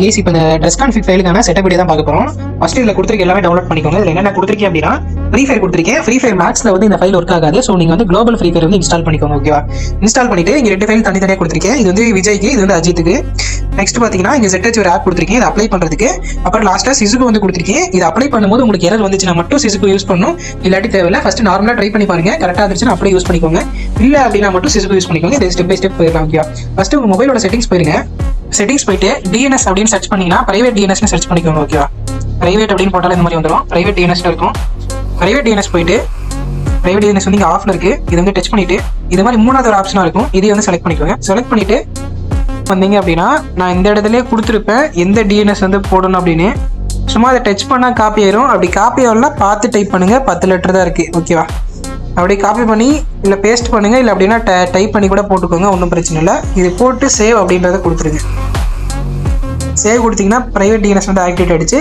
Guys இப்போ இந்த dress config ஃபைலுக்கான setup video தான் பார்க்க போறோம். ஃபர்ஸ்ட் இதுல கொடுத்திருக்க எல்லாமே டவுன்லோட் பண்ணிக்கோங்க. இதுல என்னென்ன கொடுத்திருக்கேன் அப்படின்னா ஃப்ரீ ஃபயர் கொடுத்திருக்கேன். ஃப்ரீ ஃபயர் மேக்ஸ்ல வந்து இந்த ஃபைல் ஒர்க் ஆகாது. ஸோ நீங்க வந்து குளோபல் ஃப்ரீ ஃபயர் வந்து இன்ஸ்டால் பண்ணிக்கோங்க. ஓகேவா? இன்ஸ்டால் பண்ணிட்டு இங்க 2 ஃபைல் தனித்தனியாக கொடுத்திருக்கேன். இது வந்து விஜய்க்கு, இது வந்து அஜித்துக்கு. நெக்ஸ்ட் பாத்தீங்கன்னா இங்க ZH ஒரு ஆப் கொடுத்திருக்கேன், இதை அப்ளை பண்றதுக்கு. அப்புறம் லாஸ்டா சிசுக்கு வந்து கொடுத்திருக்கேன். இது அப்ளை பண்ணும்போது உங்களுக்கு எரர் வந்துச்சுன்னா மட்டும் சிசுக்கு யூஸ் பண்ணணும், இல்லாட்டி தேவையில்லை. ஃபர்ஸ்ட் நார்மலா ட்ரை பண்ணி பாருங்க, கரெக்டா இருந்துச்சுன்னா அப்படியே யூஸ் பண்ணிக்கோங்க. இல்ல அப்படின்னா மட்டும் சிசுக்கு யூஸ் பண்ணிக்கோங்க. இது ஸ்டெப் பை ஸ்டெப் போயிடலாம். ஓகே, ஃபர்ஸ்ட் உங்க மொபைலோட செட்டிங்ஸ் போயிருங்க. செட்டிங்ஸ் போயிட்டு DNS அப்படின்னு சர்ச் பண்ணீங்கன்னா பிரைவேட் DNS சர்ச் பண்ணிக்கோங்க. ஓகேவா? பிரைவேட் அப்படின்னு போட்டாலும் இந்த மாதிரி வந்துடும். பிரைவேட் DNS இருக்கும். பிரைவேட் DNS போயிட்டு பிரைவேட் DNS வந்து இங்க ஆஃப்ல இருக்கு, இது வந்து டச் பண்ணிட்டு இது மாதிரி மூணாவது ஒரு ஆப்ஷனா இருக்கும், இதை வந்து செலக்ட் பண்ணிக்கோங்க. செலக்ட் பண்ணிட்டு வந்தீங்க அப்படின்னா நான் இந்த இடத்துல கொடுத்துருப்பேன் எந்த DNS வந்து போடணும் அப்படின்னு. சும்மா அதை டச் பண்ணா காப்பி ஆயிரும். அப்படி காப்பி ஆகலாம் பார்த்து டைப் பண்ணுங்க. 10 லெட்டர் தான் இருக்கு. ஓகேவா? அப்படி காப்பி பண்ணி இல்லை பேஸ்ட் பண்ணுங்க, இல்லை அப்படின்னா டைப் பண்ணி கூட போட்டுக்கோங்க, ஒன்றும் பிரச்சனை இல்லை. இது போட்டு சேவ் அப்படின்றத கொடுத்துருங்க. சேவ் கொடுத்தீங்கன்னா பிரைவேட் DNS வந்து ஆக்டிவேட் ஆயிடுச்சு.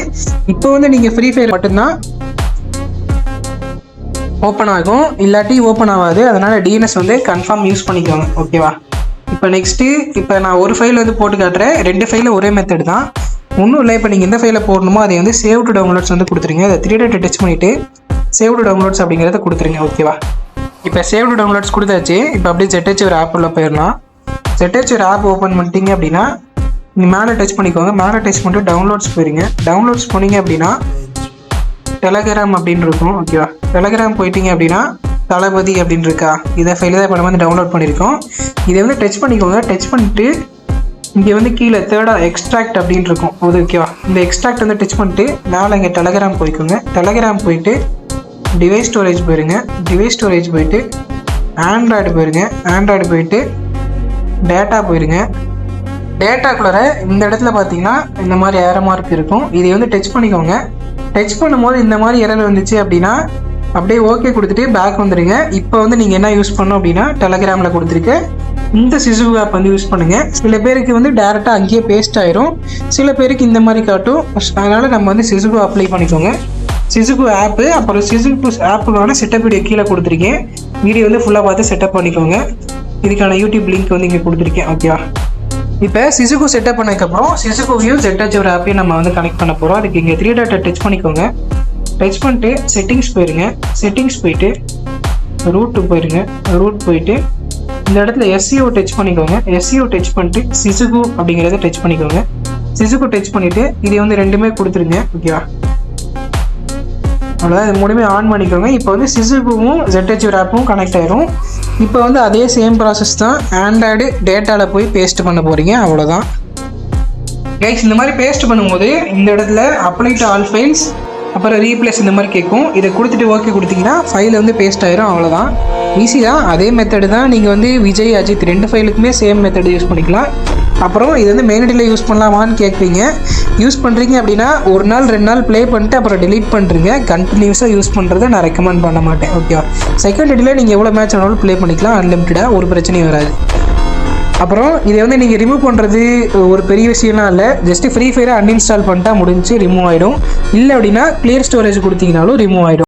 இப்போ வந்து நீங்க ஃப்ரீ ஃபயர் மட்டும்தான் ஓப்பன் ஆகும், இல்லாட்டி ஓப்பன் ஆகாது. அதனால DNS வந்து கன்ஃபார்ம் யூஸ் பண்ணிக்கோங்க. ஓகேவா? இப்போ நெக்ஸ்ட்டு இப்போ நான் ஒரு ஃபைல் வந்து போட்டு காட்டுறேன். 2 ஃபைலில் ஒரே மெத்தட் தான், ஒன்றும் இல்லை. இப்போ நீங்கள் எந்த ஃபைலில் போடணுமோ அதை வந்து சேவ் டு டவுன்லோட்ஸ் வந்து கொடுத்துருங்க. அதை 3 டாட் டச் பண்ணிவிட்டு சேவ் டு டவுன்லோட்ஸ் அப்படிங்கிறத கொடுத்துருங்க. ஓகேவா? இப்போ சேவ் டு டவுன்லோட்ஸ் கொடுத்தாச்சு. இப்போ அப்படியே ZH ஒரு ஆப் உள்ள போயிடலாம். ZH ஒரு ஆப் ஓப்பன் பண்ணிட்டீங்க அப்படின்னா நீங்கள் மேலே டச் பண்ணிக்கோங்க. மேலே டச் பண்ணிட்டு டவுன்லோட்ஸ் போயிருங்க. டவுன்லோட்ஸ் போனீங்க அப்படின்னா டெலகிராம் அப்படின்னு இருக்கும். ஓகேவா? டெலகிராம் போயிட்டீங்க அப்படின்னா தளபதி அப்படின்னு இருக்கா, இதை ஃபைல் தான் இப்போ நம்ம வந்து டவுன்லோட் பண்ணியிருக்கோம். இதை வந்து டச் பண்ணிக்கோங்க. டச் பண்ணிட்டு இங்கே வந்து கீழே தேர்டாக எக்ஸ்ட்ராக்ட் அப்படின்னு இருக்கும். ஓகேவா? இந்த எக்ஸ்ட்ராக்ட் வந்து டச் பண்ணிட்டு மேலே இங்கே டெலகிராம் போய்க்கோங்க. டெலகிராம் போயிட்டு டிவைஸ் ஸ்டோரேஜ் போயிருங்க. டிவைஸ் ஸ்டோரேஜ் போயிட்டு ஆண்ட்ராய்டு போயிருங்க. ஆண்ட்ராய்டு போயிட்டு டேட்டா போயிருங்க. டேட்டாக்குள்ளார இந்த இடத்துல பார்த்தீங்கன்னா இந்த மாதிரி ஏரோ மார்க் இருக்கும், இதை வந்து டச் பண்ணிக்கோங்க. டச் பண்ணும்போது இந்த மாதிரி எரர் வந்துச்சு அப்படின்னா அப்படியே ஓகே கொடுத்துட்டு பேக் வந்துடுங்க. இப்போ வந்து நீங்கள் என்ன யூஸ் பண்ணணும் அப்படின்னா டெலகிராமில் கொடுத்துருக்க இந்த சிசு ஆப் வந்து யூஸ் பண்ணுங்கள். சில பேருக்கு வந்து டேரெக்டாக அங்கேயே பேஸ்ட் ஆயிரும், சில பேருக்கு இந்த மாதிரி காட்டும். அதனால் நம்ம வந்து சிசுகு அப்ளை பண்ணிக்கோங்க. சிசுகு ஆப்பு, அப்புறம் சிசுகு ஆப்புக்கான செட்டப் வீடியோ கீழே கொடுத்துருக்கேன். வீடியோ வந்து ஃபுல்லாக பார்த்து செட்டப் பண்ணிக்கோங்க. இதுக்கான யூடியூப் லிங்க் வந்து இங்கே கொடுத்துருக்கேன். ஓகேவா? இப்போ சிசுகு செட்டப் பண்ணதுக்கப்புறம் சிசுகுவையும் ZH ஒரு ஆப்பையும் நம்ம வந்து கனெக்ட் பண்ண போகிறோம். அதுக்கு இங்கே 3 டாட்டை டச் பண்ணிக்கோங்க. டச் பண்ணிட்டு செட்டிங்ஸ் போயிருங்க. செட்டிங்ஸ் போயிட்டு ரூட் போயிருங்க. ரூட் போயிட்டு இந்த இடத்துல SEO டச் பண்ணிக்கோங்க. SEO டச் பண்ணிட்டு சிசுகு அப்படிங்கிறத டச் பண்ணிக்கோங்க. சிசுகு டச் பண்ணிட்டு இதை வந்து ரெண்டுமே கொடுத்துருங்க. ஓகேவா? அவ்வளோதான். இது மூணுமே ஆன் பண்ணிக்கோங்க. இப்போ வந்து சிசுகுவும் ZH ஒரு ஆப்பும் கனெக்ட் ஆயிரும். இப்போ வந்து அதே சேம் ப்ராசஸ் தான், ஆண்ட்ராய்டு டேட்டாவில் போய் பேஸ்ட் பண்ண போகிறீங்க. அவ்வளோதான் கைஸ். இந்த மாதிரி பேஸ்ட் பண்ணும்போது இந்த இடத்துல அப்ளை டு ஆல் ஃபைல்ஸ், அப்புறம் ரீப்ளேஸ் இந்த மாதிரி கேட்கும். இதை கொடுத்துட்டு ஓகே கொடுத்தீங்கன்னா ஃபைல் வந்து பேஸ்ட் ஆயிரும். அவ்வளோதான், ஈஸி தான். அதே மெத்தடு தான் நீங்கள் வந்து விஜய், அஜித் 2 ஃபைலுக்குமே சேம் மெத்தடு யூஸ் பண்ணிக்கலாம். அப்புறம் இது வந்து மெயினடியில் யூஸ் பண்ணலாமான்னு கேட்பீங்க. யூஸ் பண்ணுறீங்க அப்படின்னா 1 நாள் 2 நாள் ப்ளே பண்ணிட்டு அப்புறம் டெலீட் பண்ணுறீங்க. கண்டினியூஸாக யூஸ் பண்ணுறதை நான் ரெக்கமெண்ட் பண்ண மாட்டேன். ஓகேவா? செகண்ட் டேட்டில் நீங்கள் எவ்வளோ மேட்ச் ஆனாலும் ப்ளே பண்ணிக்கலாம், அன்லிமிட்டடாக, ஒரு பிரச்சனையும் வராது. அப்புறம் இதை வந்து நீங்கள் ரிமூவ் பண்ணுறது ஒரு பெரிய விஷயம்லாம் இல்லை. ஜஸ்ட்டு ஃப்ரீ ஃபயரை அன்இன்ஸ்டால் பண்ணிட்டா முடிஞ்சு ரிமூவ் ஆகிடும். இல்லை அப்படின்னா கிளியர் ஸ்டோரேஜ் கொடுத்தீங்கனாலும் ரிமூவ் ஆகிடும்.